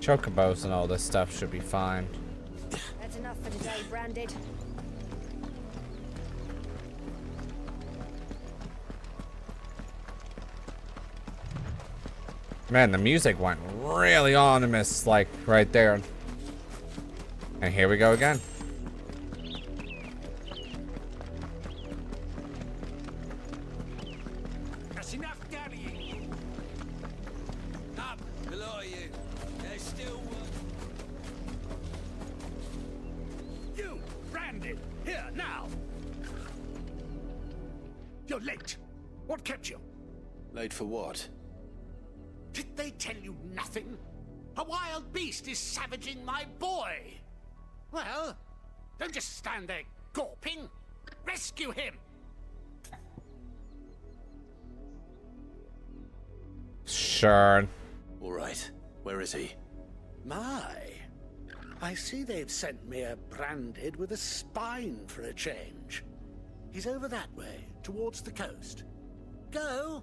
Chocobos and all this stuff should be fine. That's enough for today, Branded. Man, the music went really ominous, like, right there. And here we go again. That's enough, daddy. Up, below you. There's still one. You, Branded, here now. You're late. What kept you? Late for what? Did they tell you nothing? A wild beast is savaging my boy. Well, don't just stand there gawping. Rescue him. Sure. All right. Where is he? My, I see they've sent me a Branded with a spine for a change. He's over that way, towards the coast. Go,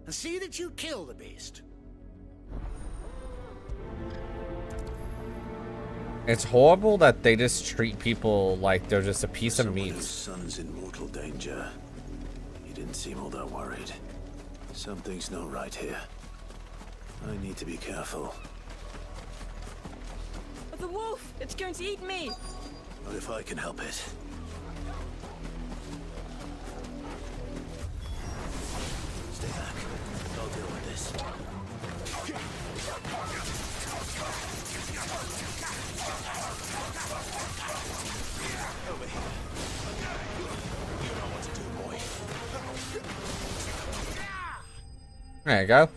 and see that you kill the beast. It's horrible that they just treat people like they're just a piece of meat. His son's in mortal danger. He didn't seem all that worried. Something's not right here. I need to be careful. The wolf! It's going to eat me! Not if I can help it. Stay back. I'll deal with this. Over here. You know what to do, boy. There you go.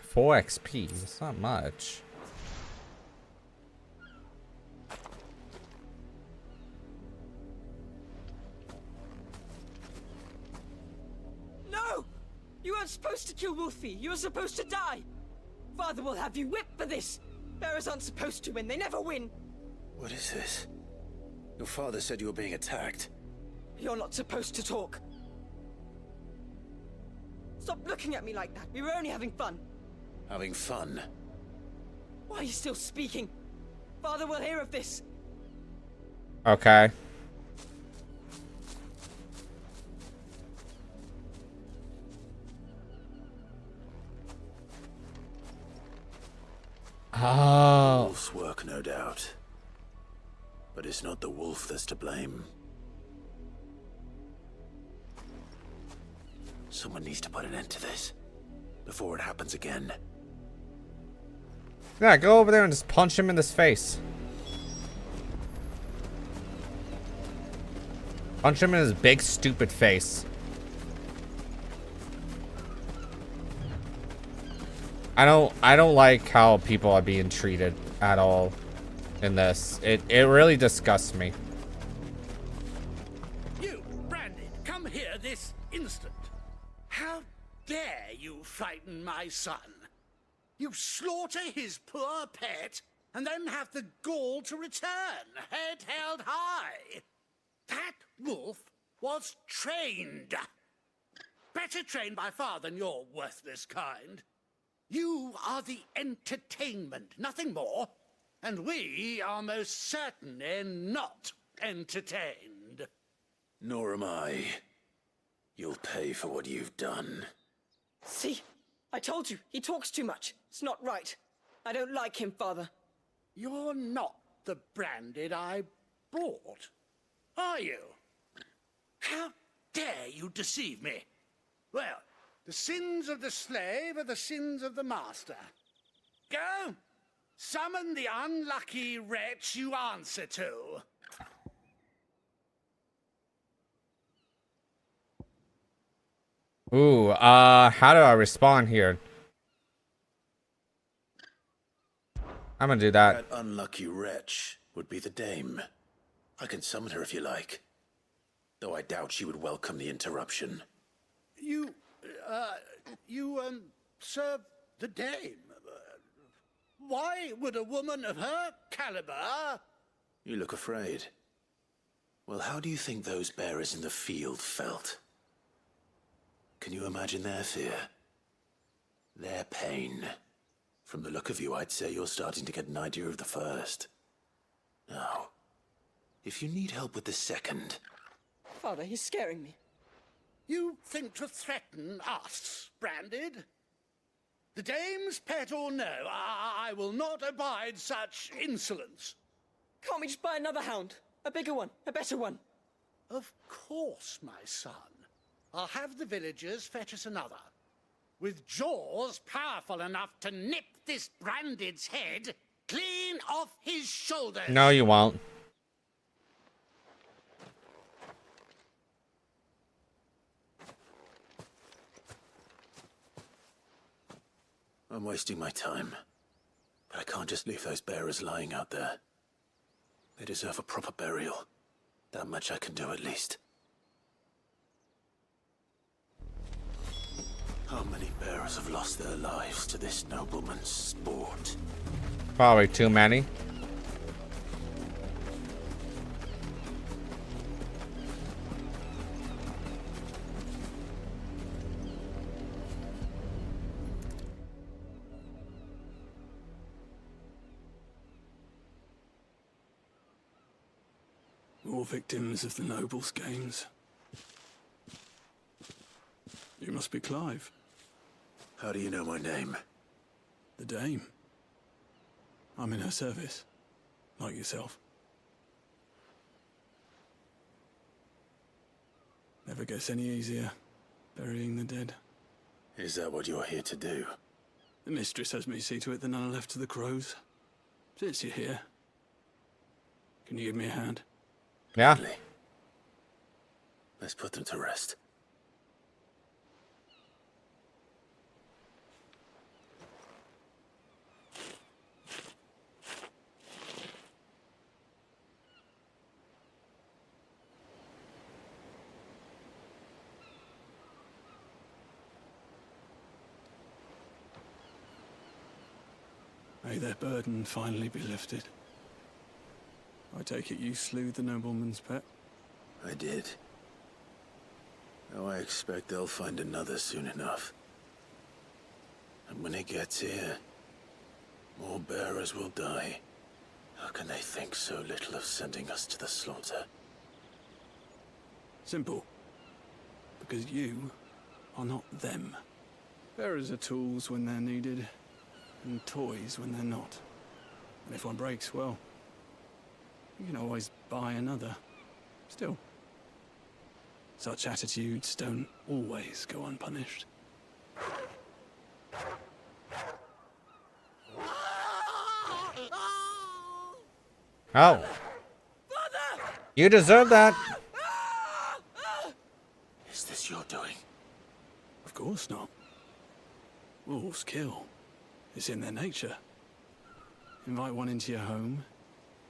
Four XP. It's not much. No! You weren't supposed to kill Wolfie. You were supposed to die. Father will have you whipped for this. Bearers aren't supposed to win. They never win. What is this? Your father said you were being attacked. You're not supposed to talk. Stop looking at me like that. We were only having fun. Having fun? Why are you still speaking? Father will hear of this. Okay. Oh. Wolf's work, no doubt. But it's not the wolf that's to blame. Someone needs to put an end to this before it happens again. Yeah, go over there and just punch him in his face. Punch him in his big, stupid face. I don't like how people are being treated at all in this. It really disgusts me. You, Branded, come here this instant. How dare you frighten my son? You slaughter his poor pet, and then have the gall to return, head held high. That wolf was trained. Better trained by far than your worthless kind. You are the entertainment, nothing more. And we are most certainly not entertained. Nor am I. You'll pay for what you've done. See? I told you. He talks too much. It's not right. I don't like him, Father. You're not the Branded I bought, are you? How dare you deceive me? Well, the sins of the slave are the sins of the master. Go, summon the unlucky wretch you answer to. Ooh, how do I respond here? I'm gonna do that. That unlucky wretch would be the dame. I can summon her if you like. Though I doubt she would welcome the interruption. You serve the dame. Why would a woman of her caliber... You look afraid. Well, how do you think those bearers in the field felt? Can you imagine their fear? Their pain? From the look of you, I'd say you're starting to get an idea of the first. Now, if you need help with the second... Father, he's scaring me. You think to threaten us, Branded? The dame's pet or no, I will not abide such insolence. Can't we just buy another hound? A bigger one, a better one. Of course, my son. I'll have the villagers fetch us another. With jaws powerful enough to nip this Branded's head clean off his shoulders. No, you won't. I'm wasting my time. But I can't just leave those bearers lying out there. They deserve a proper burial. That much I can do at least. How many bearers have lost their lives to this nobleman's sport? Probably too many. More victims of the nobles' games. You must be Clive. How do you know my name? The Dame. I'm in her service, like yourself. Never gets any easier, burying the dead. Is that what you're here to do? The mistress has me see to it that none are left to the crows. Since you're here, can you give me a hand? Yeah. Let's put them to rest. May their burden finally be lifted. I take it you slew the nobleman's pet? I did. Now I expect they'll find another soon enough. And when it gets here, more bearers will die. How can they think so little of sending us to the slaughter? Simple. Because you are not them. Bearers are tools when they're needed, and toys when they're not. And if one breaks, well, you can always buy another. Still, such attitudes don't always go unpunished. Oh. You deserve that. Is this your doing? Of course not. Wolves kill. It's in their nature. Invite one into your home,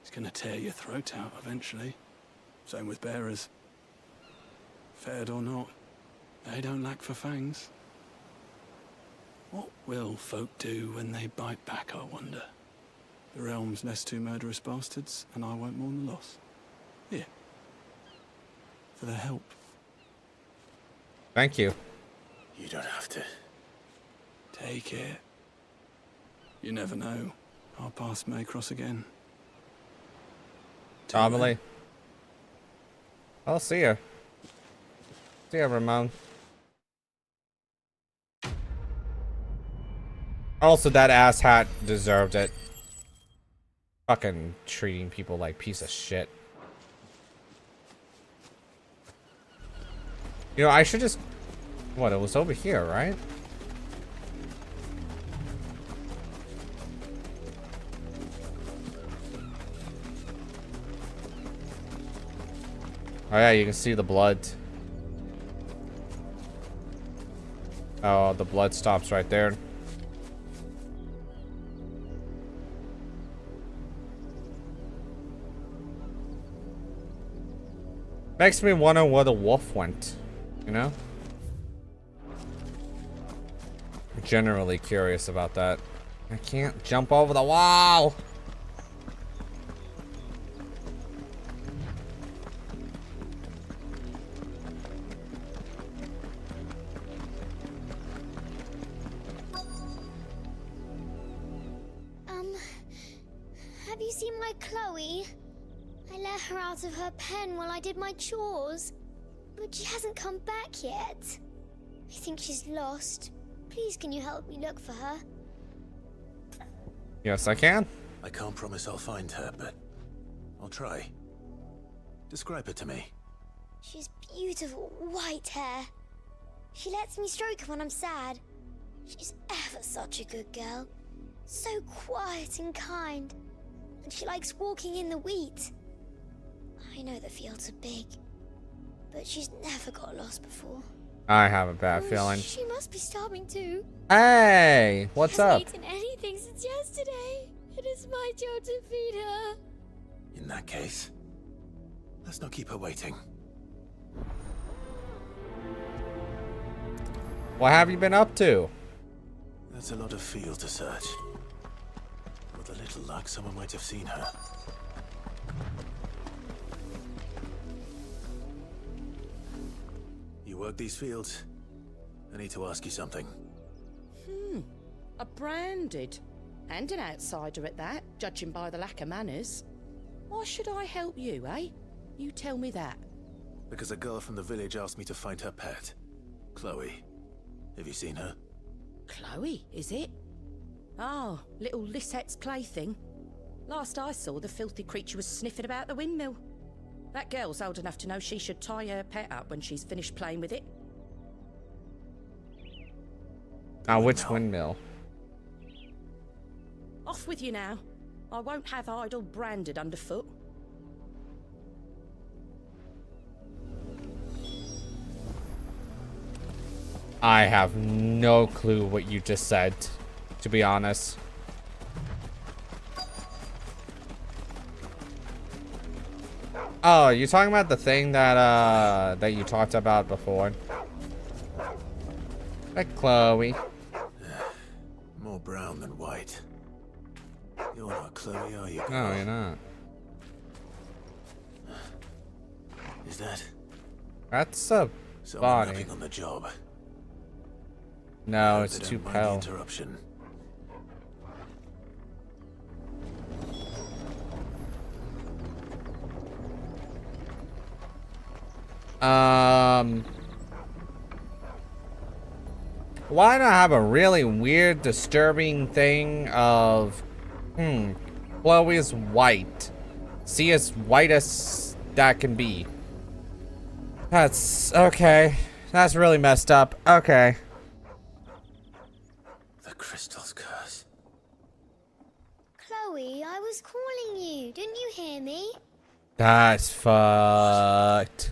it's gonna tear your throat out eventually. Same with bearers. Fed or not, they don't lack for fangs. What will folk do when they bite back, I wonder? The realm's less two murderous bastards, and I won't mourn the loss. Here. For their help. Thank you. You don't have to. Take it. You never know. Our paths may cross again. Probably. I'll see you. See ya, Ramon. Also, that asshat deserved it. Fucking treating people like piece of shit. You know, I should just... What, it was over here, right? Oh yeah, you can see the blood. Oh, the blood stops right there. Makes me wonder where the wolf went, you know? I'm generally curious about that. I can't jump over the wall! you seen my Chloe? I let her out of her pen while I did my chores. But she hasn't come back yet. I think she's lost. Please, can you help me look for her? Yes, I can. I can't promise I'll find her, but I'll try. Describe her to me. She's beautiful white hair. She lets me stroke her when I'm sad. She's ever such a good girl. So quiet and kind. And she likes walking in the wheat. I know the fields are big, but she's never got lost before. I have a bad feeling. She must be starving too. Hey, what's She up? hasn't eaten anything since yesterday. It is my job to feed her. In that case, let's not keep her waiting. What have you been up to? That's a lot of field to search. With a little luck, someone might have seen her. You work these fields? I need to ask you something. A branded. And an outsider at that, judging by the lack of manners. Why should I help you, eh? You tell me that. Because a girl from the village asked me to find her pet, Chloe. Have you seen her? Chloe, is it? Oh, little Lisette's plaything. Last I saw, the filthy creature was sniffing about the windmill. That girl's old enough to know she should tie her pet up when she's finished playing with it. Now, which windmill? Off with you now. I won't have idle branded underfoot. I have no clue what you just said, to be honest. Oh, you're talking about the thing that that you talked about before. Like Chloe. More brown than white. You're not Chloe, are you? No, you're not. Is that That's a someone body. knocking on the job? No, Hope it's they too don't mind the pale. interruption. Why not have a really weird, disturbing thing of, Chloe is white. See, as white as that can be. That's, okay. That's really messed up. Okay. The crystal's curse. Chloe, I was calling you. Didn't you hear me? That's fucked.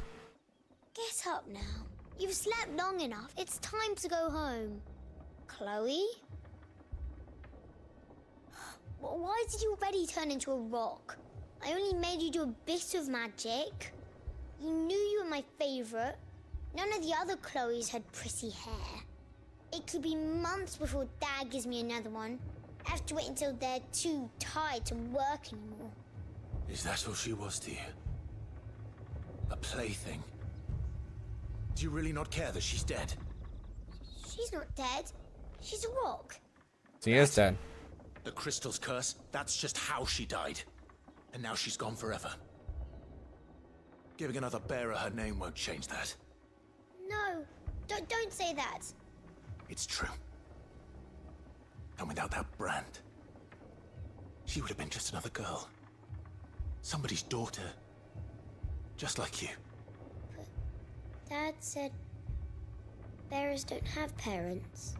Get up now. You've slept long enough. It's time to go home. Chloe? Why did you already turn into a rock? I only made you do a bit of magic. You knew you were my favorite. None of the other Chloes had pretty hair. It could be months before Dad gives me another one. I have to wait until they're too tired to work anymore. Is that all she was to you? A plaything? Do you really not care that she's dead? She's not dead. She's a rock. She is dead. The crystal's curse, that's just how she died. And now she's gone forever. Giving another bearer her name won't change that. No, don't say that. It's true. And without that brand, she would have been just another girl. Somebody's daughter. Just like you. Dad said bearers don't have parents.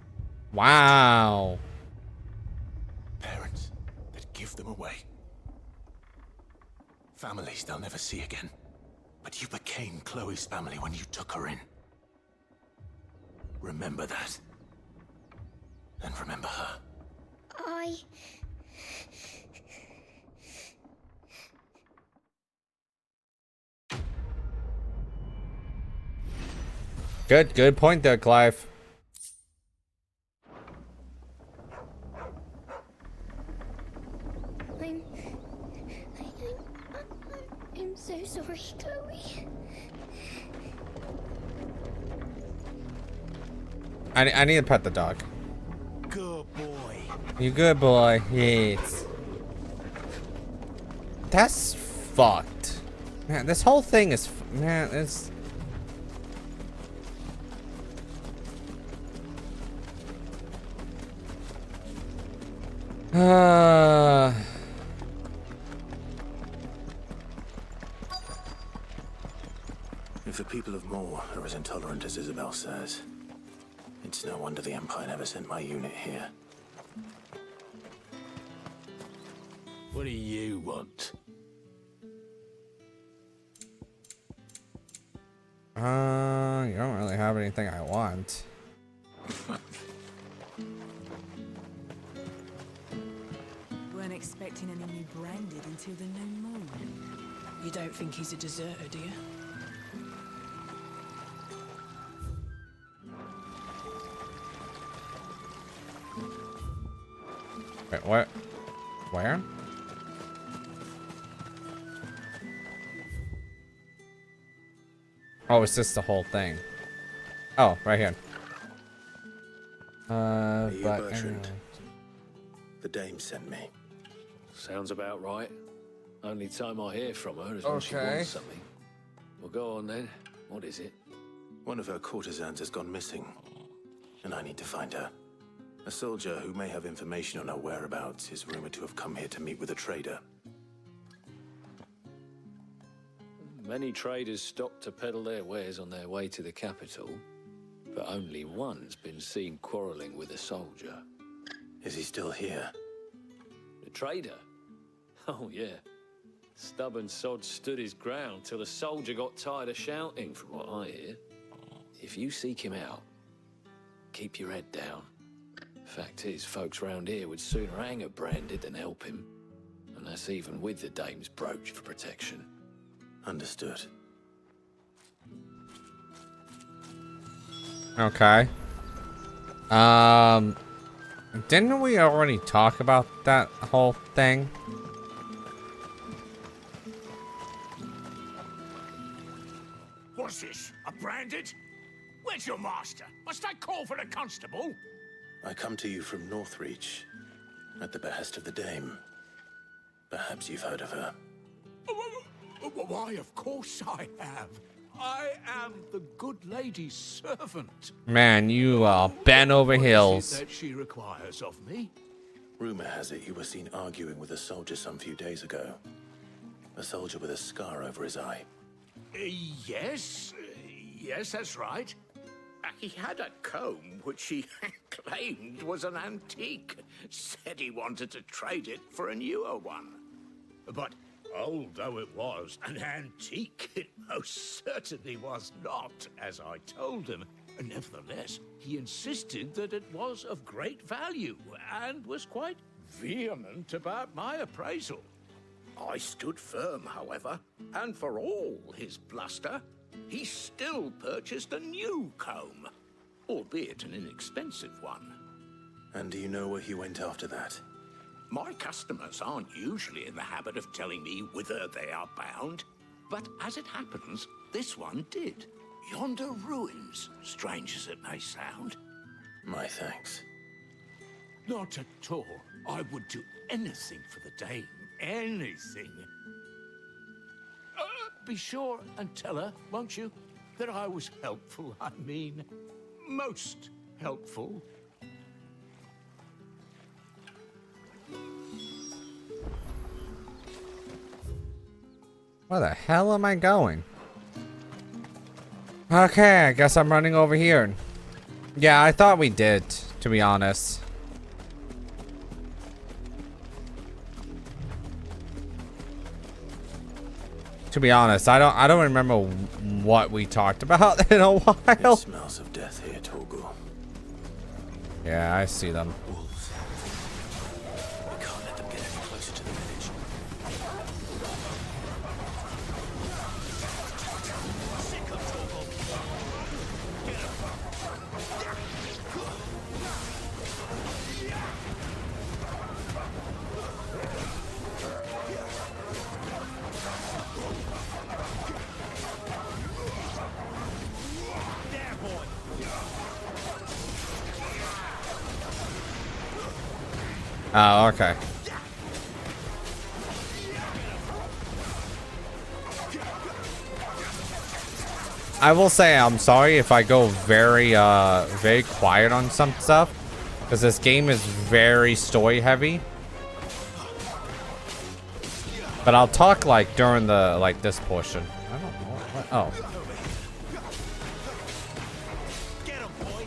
Wow. Parents that give them away. Families they'll never see again. But you became Chloe's family when you took her in. Remember that. And remember her. Good point there, Clive. I'm so sorry, Chloe. I need to pet the dog. Good boy. You good boy? Yes. That's fucked. Man, this whole thing is... Man, it's... If the people of Moor are as intolerant as Isabel says, it's no wonder the Empire never sent my unit here. What do you want? You don't really have anything I want. Weren't expecting any new branded until the new moon. You don't think he's a deserter, do you? Wait, what? Where? Oh, it's just the whole thing. Oh, right here. Are you But Bertrand? anyway. The dame sent me. Sounds about right. Only time I hear from her is when she Okay. wants something. Well, go on then. What is it? One of her courtesans has gone missing, and I need to find her. A soldier who may have information on her whereabouts is rumored to have come here to meet with a trader. Many traders stop to peddle their wares on their way to the capital, but only one's been seen quarreling with a soldier. Is he still here? The trader? Oh, yeah. Stubborn sod stood his ground till the soldier got tired of shouting, from what I hear. If you seek him out, keep your head down. Fact is, folks round here would sooner hang a branded than help him. And that's even with the dame's brooch for protection. Understood. Okay. Didn't we already talk about that whole thing? What's this? A branded? Where's your master? Must I call for a constable? I come to you from Northreach, at the behest of the dame. Perhaps you've heard of her. Why, of course I have. I am the good lady's servant. Man, you are bent over What hills. is it that she requires of me? Rumor has it you were seen arguing with a soldier some few days ago. A soldier with a scar over his eye. Yes, that's right. He had a comb which he claimed was an antique. Said he wanted to trade it for a newer one. But old though it was, an antique it most certainly was not, as I told him. Nevertheless, he insisted that it was of great value and was quite vehement about my appraisal. I stood firm, however, and for all his bluster, he still purchased a new comb, albeit an inexpensive one. And do you know where he went after that? My customers aren't usually in the habit of telling me whither they are bound, but as it happens, this one did. Yonder ruins, strange as it may sound. My thanks. Not at all. I would do anything for the dame. Anything. Be sure and tell her, won't you, that I was helpful. I mean, most helpful. Where the hell am I going? Okay, I guess I'm running over here. Yeah, I thought we did, to be honest. To be honest, I don't remember what we talked about in a It while. smells of death here, Torgal. Yeah, I see them. Wolves. We can't let them get any closer to the village. Oh, okay. I will say I'm sorry if I go very very quiet on some stuff, because this game is very story heavy. But I'll talk like during the this portion. I don't know what. Oh. Get him, boy.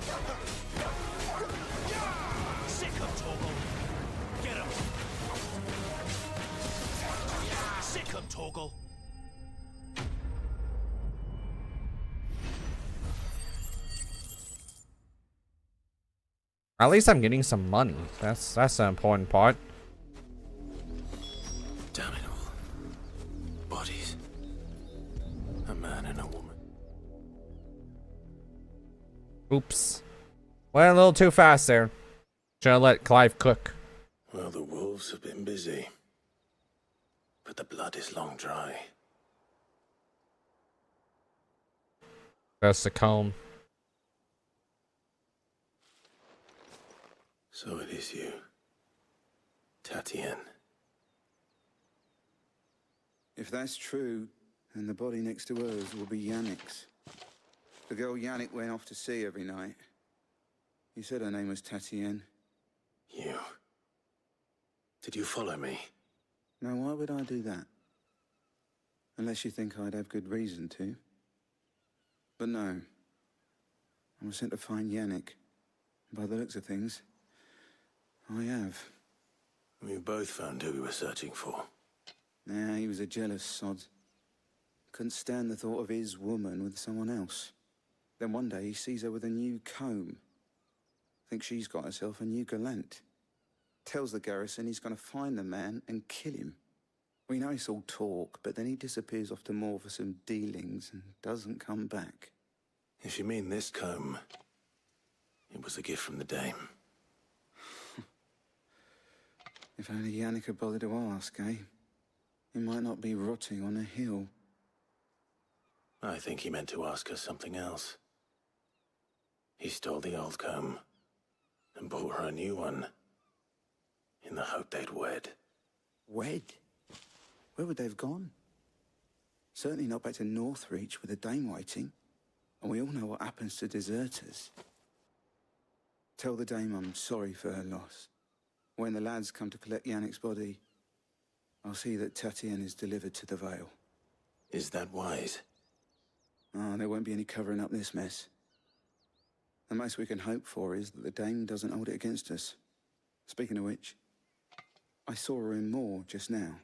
Sick him, Torgal. Get him. Sick him, Torgal. At least I'm getting some money. That's the important part. Damn it all. Bodies. A man and a woman. Oops. Went a little too fast there. Should have let Clive cook. Well, the wolves have been busy. But the blood is long dry. That's the comb. So it is you, Tatienne. If that's true, then the body next to hers will be Yannick's. The girl Yannick went off to see every night. He said her name was Tatienne. You. Did you follow me? Now, why would I do that? Unless you think I'd have good reason to. But no. I was sent to find Yannick. By the looks of things, I have. We both found who we were searching for. Nah, he was a jealous sod. Couldn't stand the thought of his woman with someone else. Then one day he sees her with a new comb. Thinks she's got herself a new gallant. Tells the garrison he's going to find the man and kill him. We know it's all talk, but then he disappears off to Moor for some dealings and doesn't come back. If you mean this comb, it was a gift from the dame. If only Yannick had bothered to ask, eh? He might not be rotting on a hill. I think he meant to ask her something else. He stole the old comb and bought her a new one in the hope they'd wed. Wed? Where would they have gone? Certainly not back to Northreach with a dame waiting. And we all know what happens to deserters. Tell the dame I'm sorry for her loss. When the lads come to collect Yannick's body, I'll see that Tatienne is delivered to the Vale. Is that wise? Ah, there won't be any covering up this mess. The most we can hope for is that the dame doesn't hold it against us. Speaking of which, I saw her in Moor just now.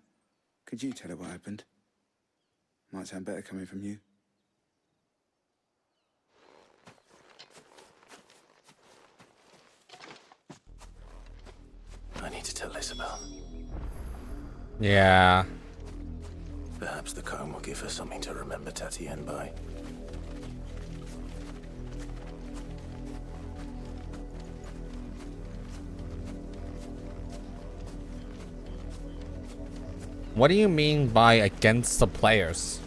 Could you tell her what happened? Might sound better coming from you. I need to tell Isabel. Yeah. Perhaps the comb will give her something to remember Tatienne by. What do you mean by against the players?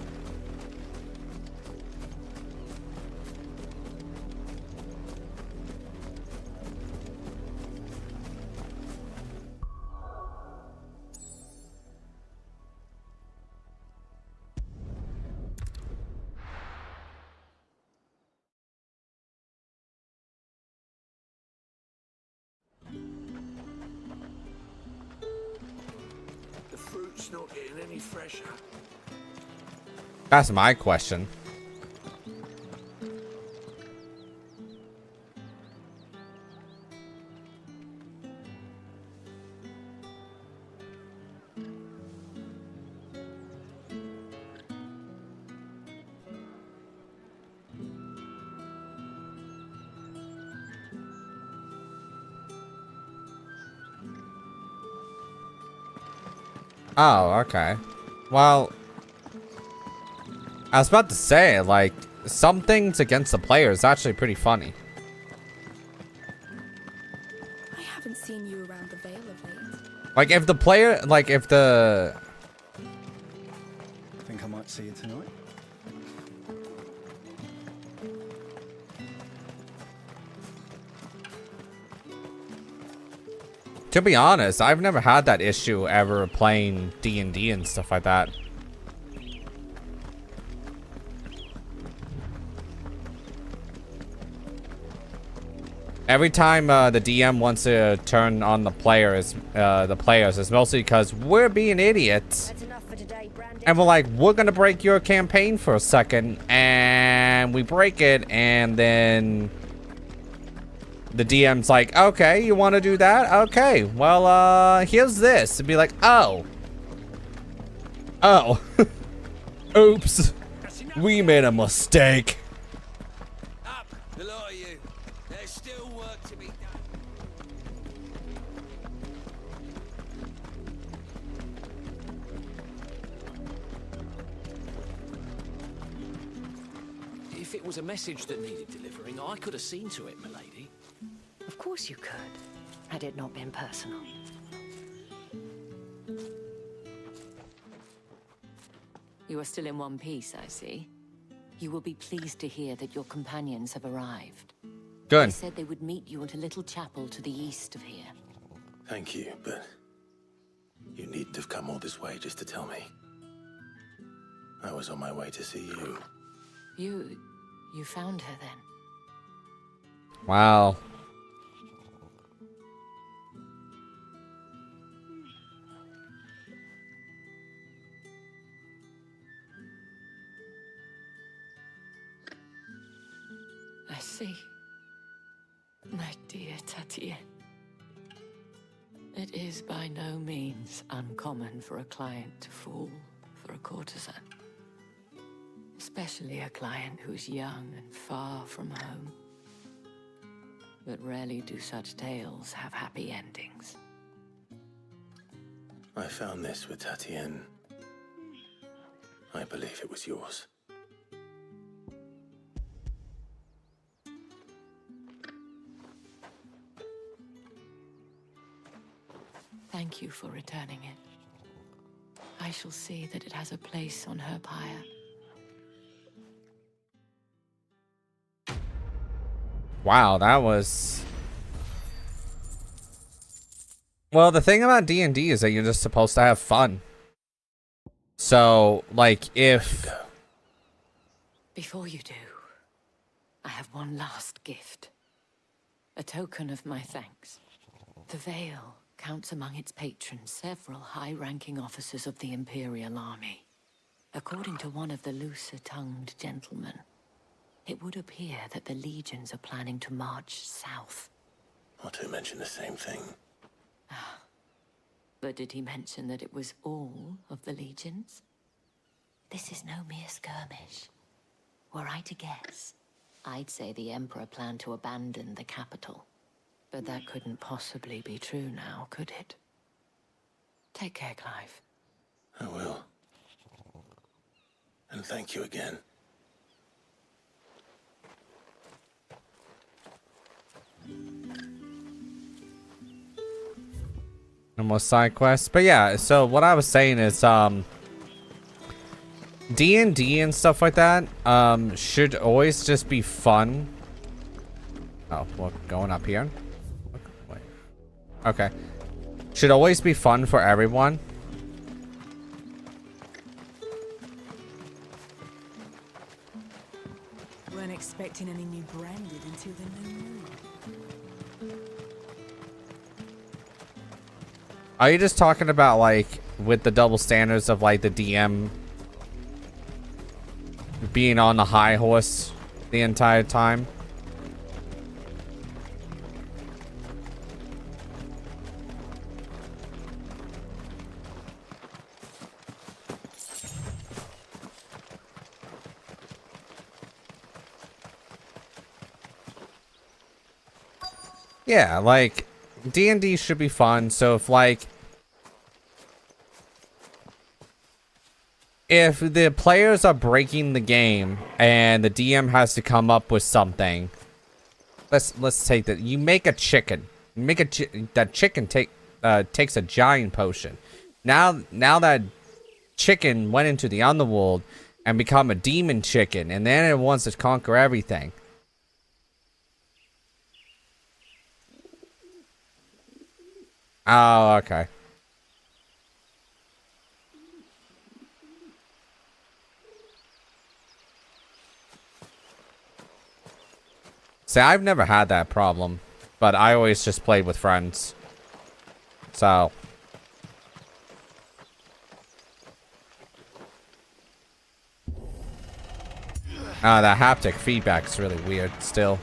The fruit's not getting any fresher. That's my question. Oh, okay. Well, I was about to say, like, some things against the player is actually pretty funny. I haven't seen you around the Vale of late. Like, if the player, like, if the... Think I might see you tonight? To be honest, I've never had that issue ever playing D&D and stuff like that. Every time the DM wants to turn on the players, it's mostly because we're being idiots. That's enough for today, Brandon. And we're like, we're gonna break your campaign for a second, and we break it, and then the DM's like, okay, you want to do that? Okay, well, here's this. And be like, oh, oops, we made a mistake. Up, the lot of you. There's still work to be done. If it was a message that needed delivering, I could have seen to it, milady. Of course you could, had it not been personal. You are still in one piece, I see. You will be pleased to hear that your companions have arrived. Good. They said they would meet you at a little chapel to the east of here. Thank you, but you needn't have come all this way just to tell me. I was on my way to see you. You found her then? Wow. I see. My dear Tatienne. It is by no means uncommon for a client to fall for a courtesan. Especially a client who's young and far from home. But rarely do such tales have happy endings. I found this with Tatienne. I believe it was yours. Thank you for returning it. I shall see that it has a place on her pyre. Wow, that was... Well, the thing about D&D is that you're just supposed to have fun. So, like, if... Before you do, I have one last gift. A token of my thanks. The Veil counts among its patrons several high-ranking officers of the Imperial Army. According to one of the looser-tongued gentlemen, it would appear that the legions are planning to march south. Not to mention the same thing. But did he mention that it was all of the legions? This is no mere skirmish. Were I to guess, I'd say the Emperor planned to abandon the capital. But that couldn't possibly be true now, could it? Take care, Clive. I will. And thank you again. No more side quests. But yeah, so what I was saying is, D&D and stuff like that, should always just be fun. Oh, we're going up here. Wait. Okay. Should always be fun for everyone. Weren't expecting any new branded until the new moon. Are you just talking about, like, with the double standards of, like, the DM being on the high horse the entire time? Yeah, like, D&D should be fun, so if, like, if the players are breaking the game and the DM has to come up with something, let's take that. You make a chicken. You make that chicken takes a giant potion. Now that chicken went into the underworld and become a demon chicken, and then it wants to conquer everything. Oh, okay. See, I've never had that problem. but I always just played with friends. So. That haptic feedback is really weird still.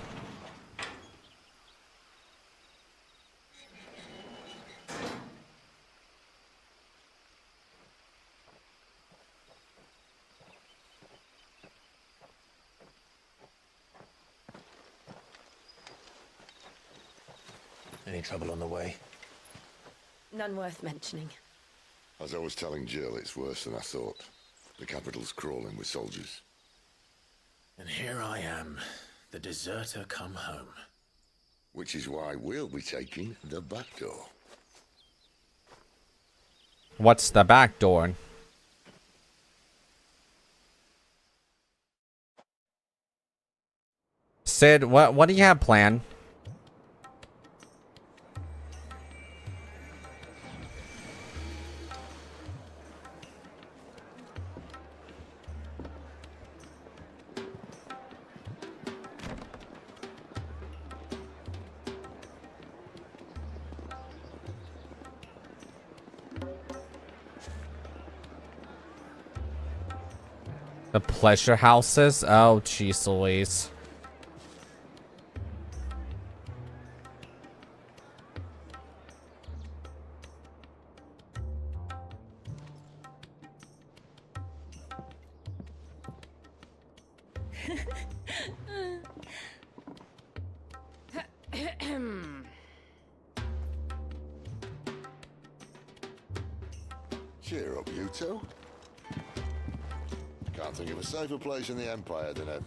Any trouble on the way? None worth mentioning. As I was telling Jill, it's worse than I thought. The capital's crawling with soldiers. And here I am, the deserter come home. Which is why we'll be taking the back door. What's the back door? Sid, what do you have planned? The pleasure houses? Oh, jeez Louise. Cheer up, you two. Can't think of a safer place in the Empire than a...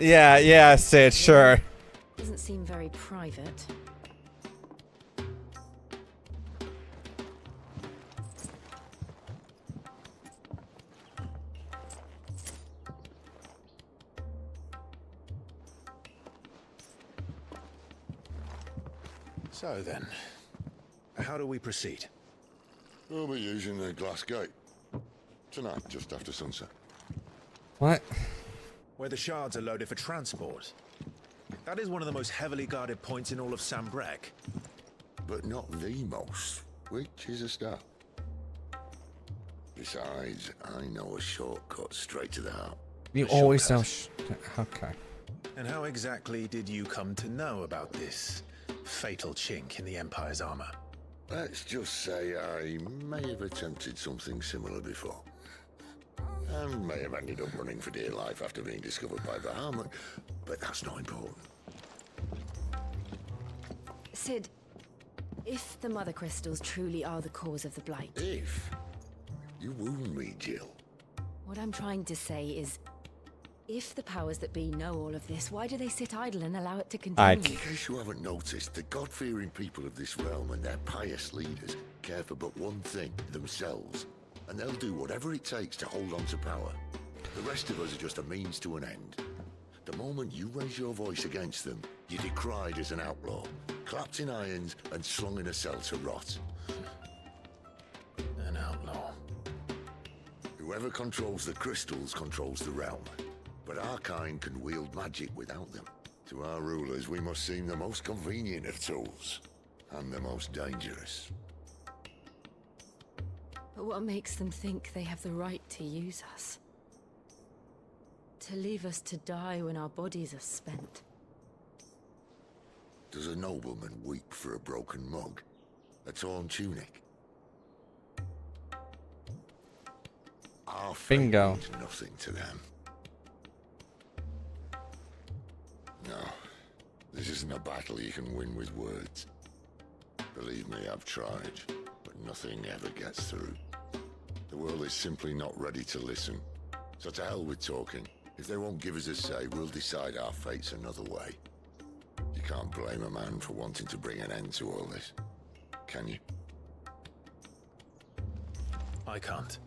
Yeah, Sid, sure. Doesn't seem very private. So then, how do we proceed? We'll be using the glass gate. Tonight, just after sunset. What? Where the shards are loaded for transport. That is one of the most heavily guarded points in all of Sambrek. But not the most, which is a start. Besides, I know a shortcut straight to the heart. You always know. Okay. And how exactly did you come to know about this fatal chink in the Empire's armor? Let's just say I may have attempted something similar before. And may have ended up running for dear life after being discovered by the Harmon, but that's not important. Sid, if the Mother Crystals truly are the cause of the Blight... If? You wound me, Jill. What I'm trying to say is, if the powers that be know all of this, why do they sit idle and allow it to continue? In case you haven't noticed, the God-fearing people of this realm and their pious leaders care for but one thing, themselves. And they'll do whatever it takes to hold on to power. The rest of us are just a means to an end. The moment you raise your voice against them, you're decried as an outlaw, clapped in irons and slung in a cell to rot. An outlaw. Whoever controls the crystals controls the realm. But our kind can wield magic without them. To our rulers, we must seem the most convenient of tools. And the most dangerous. But what makes them think they have the right to use us? To leave us to die when our bodies are spent? Does a nobleman weep for a broken mug? A torn tunic? Our fate Bingo. means nothing to them. No, this isn't a battle you can win with words. Believe me, I've tried, but nothing ever gets through. The world is simply not ready to listen. So to hell with talking. If they won't give us a say, we'll decide our fates another way. You can't blame a man for wanting to bring an end to all this, can you? I can't.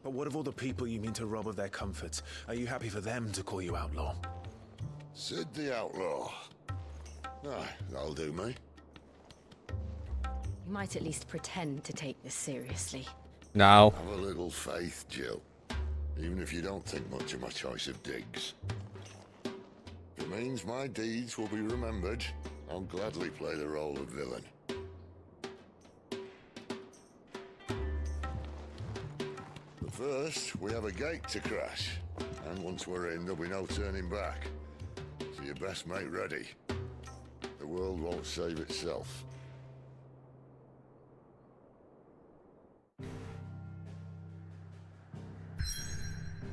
But what of all the people you mean to rob of their comforts? Are you happy for them to call you outlaw? Sid the Outlaw. Aye, that'll do me. You might at least pretend to take this seriously. No. Have a little faith, Jill. even if you don't think much of my choice of digs. If it means my deeds will be remembered, I'll gladly play the role of villain. But first, we have a gate to crash, and once we're in, there'll be no turning back. So you best make ready. The world won't save itself.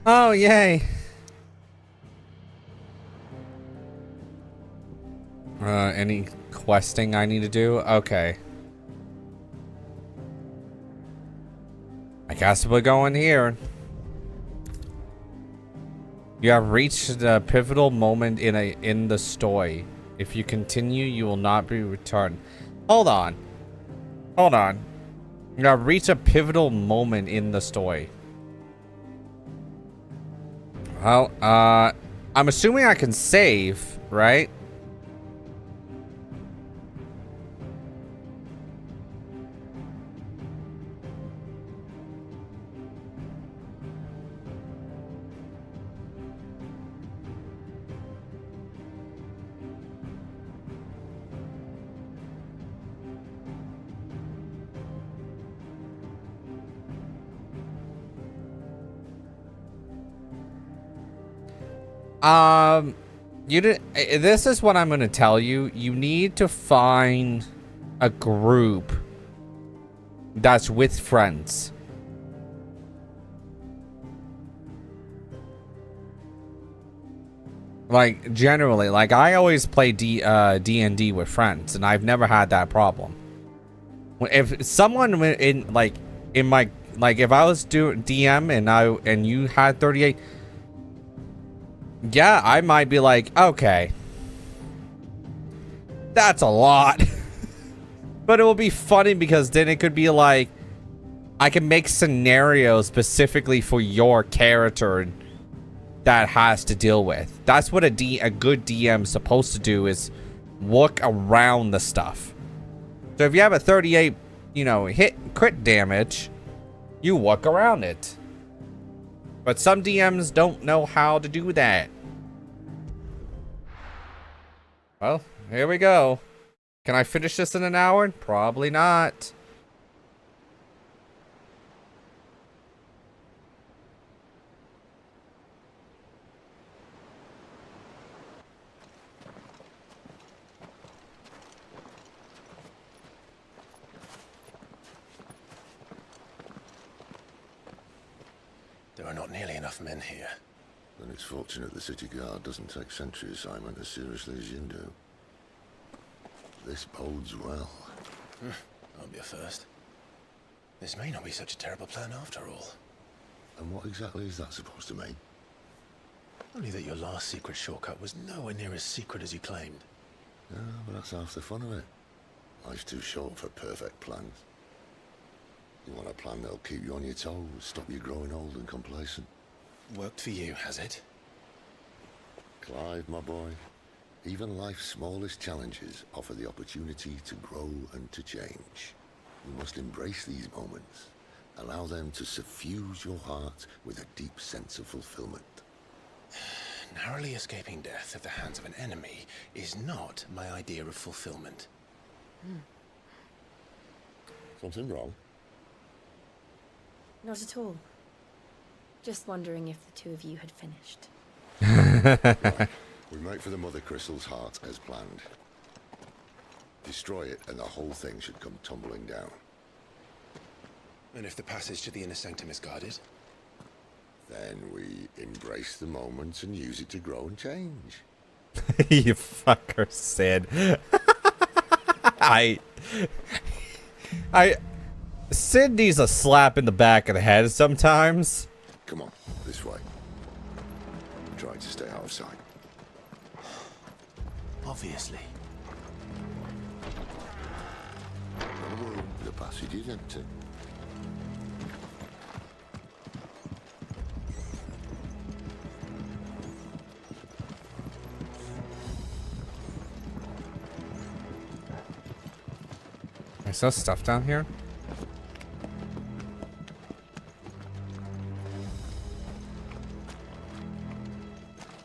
Oh, yay. Any questing I need to do? Okay. I guess we're going here. You have reached the pivotal moment in the story. If you continue, you will not be returned. Hold on. Hold on. You have reached a pivotal moment in the story. Well, I'm assuming I can save, right? You did. This is what I'm going to tell you. You need to find a group that's with friends. Like, generally, like, I always play D&D with friends, and I've never had that problem. If someone in, like, in my, like, if I was doing DM and you had 38, yeah, I might be like, okay, that's a lot. But it will be funny because then it could be like, I can make scenarios specifically for your character that has to deal with. That's what a good DM is supposed to do, is work around the stuff. So if you have a 38, you know, crit damage, you work around it. But some DMs don't know how to do that. Well, here we go. Can I finish this in an hour? Probably not. There are not nearly enough men here. Then it's fortunate the city guard doesn't take sentry assignment as seriously as you do. This bodes well. That'll be a first. This may not be such a terrible plan after all. And what exactly is that supposed to mean? Only that your last secret shortcut was nowhere near as secret as you claimed. Yeah, but that's half the fun of it. Life's too short for perfect plans. You want a plan that'll keep you on your toes, stop you growing old and complacent. Worked for you, has it? Clive, my boy, even life's smallest challenges offer the opportunity to grow and to change. You must embrace these moments. Allow them to suffuse your heart with a deep sense of fulfillment. Narrowly escaping death at the hands of an enemy is not my idea of fulfillment. Something wrong? Not at all. Just wondering if the two of you had finished. Right. We make for the Mother Crystal's heart as planned. Destroy it and the whole thing should come tumbling down. And if the passage to the inner sanctum is guarded? Then we embrace the moment and use it to grow and change. You fucker, Sid. Sid needs a slap in the back of the head sometimes. Come on, this way. Try to stay out of sight. Obviously. Oh, the passage is empty. There's no stuff down here.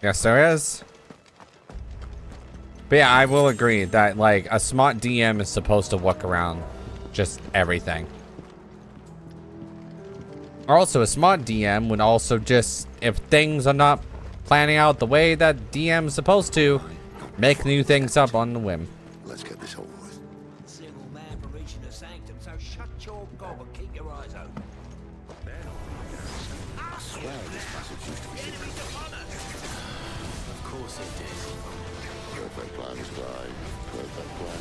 Yes, there is. But yeah, I will agree that, like, a smart DM is supposed to work around just everything. Also, a smart DM would also just, if things are not planning out the way that DM is supposed to, make new things up on the whim. Let's get this over with. Single man for reaching the sanctum, so shut your gob and keep your eyes open. I swear this passage used to be secret. Of course it did. Perfect plan, Scribe. Perfect plan.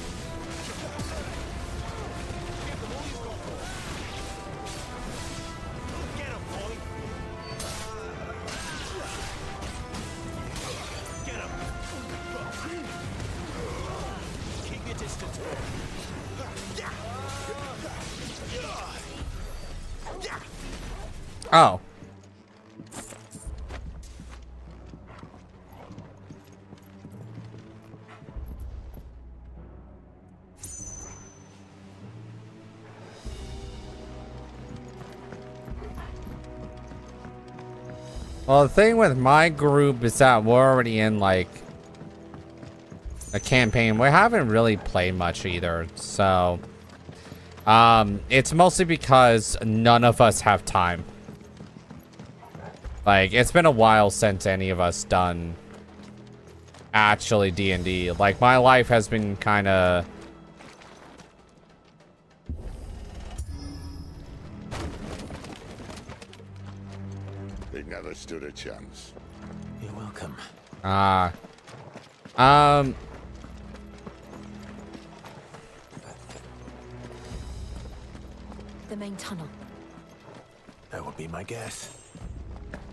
Get him, boy. Get him. Keep your distance. Oh. Well, the thing with my group is that we're already in, like, a campaign. We haven't really played much either, so... it's mostly because none of us have time. Like, it's been a while since any of us done actually D&D. Like, my life has been kind of... They never stood a chance. You're welcome. The main tunnel. That would be my guess.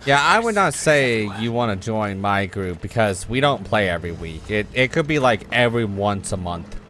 Yeah, I would not say you want to join my group because we don't play every week. It could be like every once a month.